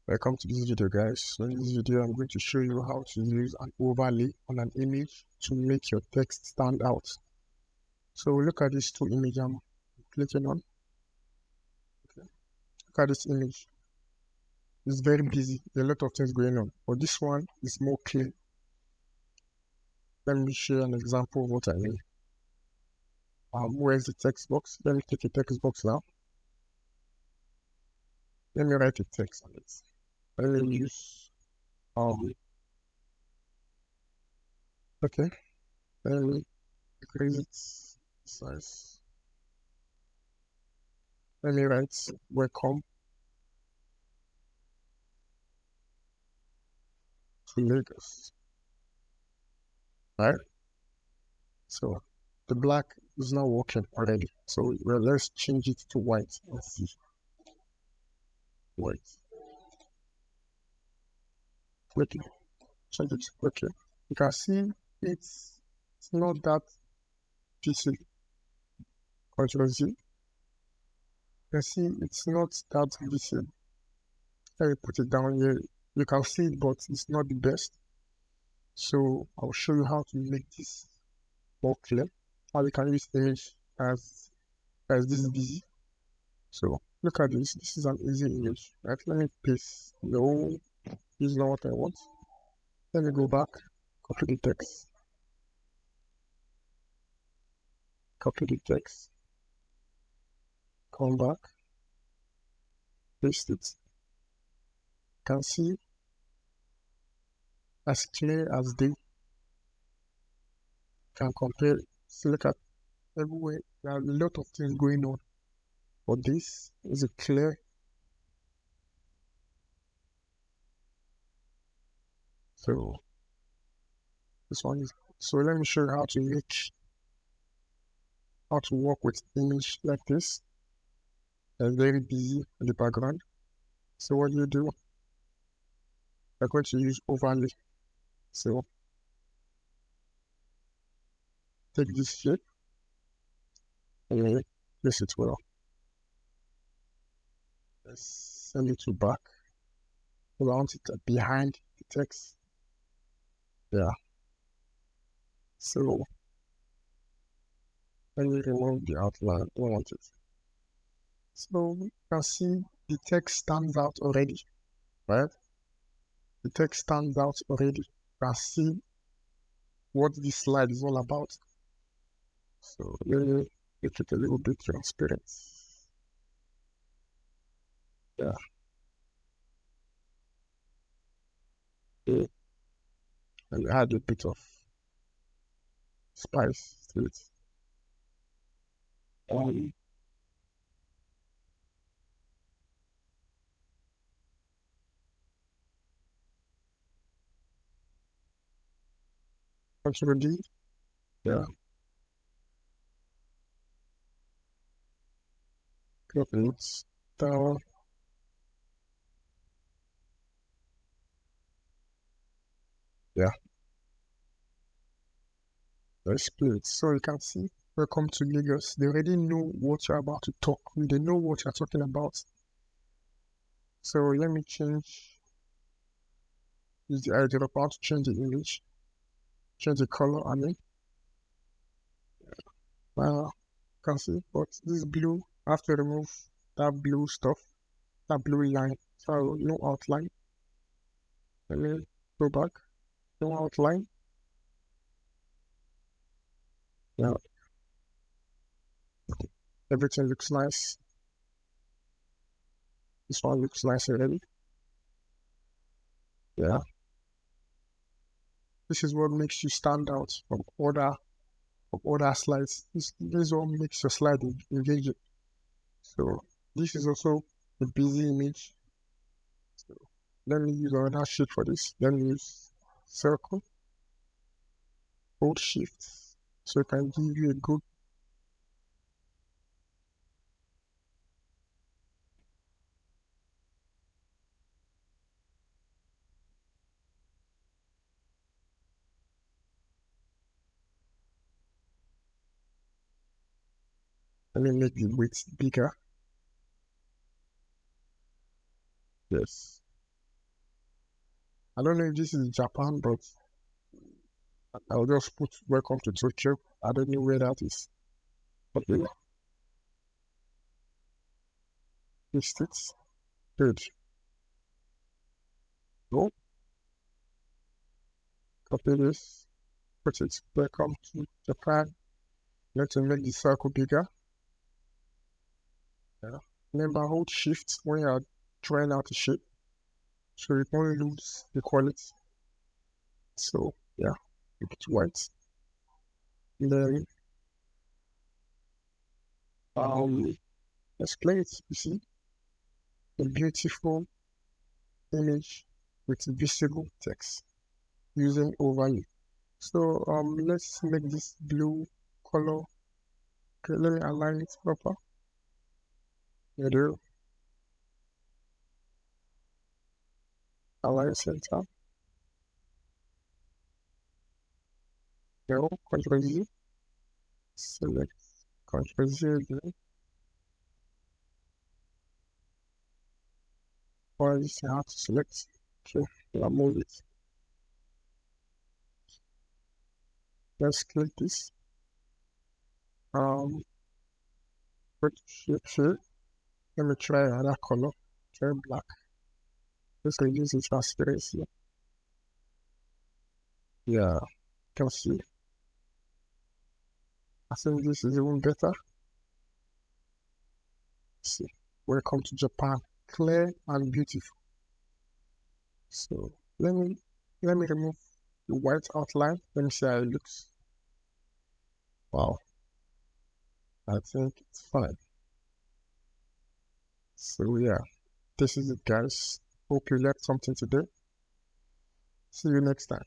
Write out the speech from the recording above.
Welcome to this video, guys. So in this video I'm going to show you how to use an overlay on an image to make your text stand out. So look at these two images I'm clicking on. Okay. Look at this image. It's very busy, a lot of things going on, but this one is more clear. Let me share an example of what I mean. Where's the text box? Let me take a text box now. Let me write a text on it. Let me use okay. Let me increase its size. Let me write welcome to Lagos. Right? So the black is not working already. So well, let's change it to white. Let's see. White. Click it. Change it. Okay. You can see it's not that PC. Control Z. You can see it's not that PC. Let me put it down here. You can see it, but it's not the best. So I'll show you how to make this more clear. How you can use image as this is busy. So look at this. This is an easy image, right? Let me paste. No, this is not what I want. Let me go back, copy the text, come back, paste it. You can see as clear as day. Can compare. See, look at everywhere. There are a lot of things going on, but this is a clear. So this one is. So let me show you how to work with image like this. And very busy in the background. So what do? We're going to use overlay. So take this shape and place it well. Let's send it to back. We want it behind the text. Yeah. So let me remove the outline. I don't want it. So you can see the text stands out already, right? The text stands out already. You can see what this slide is all about. So let me make it a little bit transparent. Yeah. Okay. And add a bit of spice to it. Control D. Yeah. Drop it down. Yeah. Let's play it. So you can see, welcome to Lagos. They already know what you're about to talk. They know what you're talking about. So let me change. Use the idea about to change the image. Change the color, I mean. You can see, but this blue, I have to remove that blue stuff, that blue line. So no outline. Let me go back. No outline. Yeah. Everything looks nice. This one looks nice already. Yeah. This is what makes you stand out from other slides. This is what makes your slide engaging. So this is also a busy image. So let me use another shape for this. Let me use circle, hold shift. So it can give you a good. Let me make the width bigger. Yes. I don't know if this is Japan, but I'll just put welcome to Tokyo. I don't know where that is. But yeah, paste it. Good. Go. Copy this. Put it. Welcome to Japan. Let's make the circle bigger. Yeah. Remember, hold shift when you are drawing out the shape, so you don't lose the quality. So yeah, make it white. And then let's play it. You see, a beautiful image with visible text using overlay. So let's make this blue color. Okay, let me align it proper. There you go. Align center. Now Control Z. Select Control Z again. Or you see how to select. Okay, I'll move it. Let's click this. Put shape here. Let me try another color. Try black. Let's reduce its transparency. Yeah, you can see. I think this is even better. See, welcome to Japan. Clear and beautiful. So let me remove the white outline. Let me see how it looks. Wow, I think it's fine. So yeah, this is it guys. Hope you learned something today. See you next time.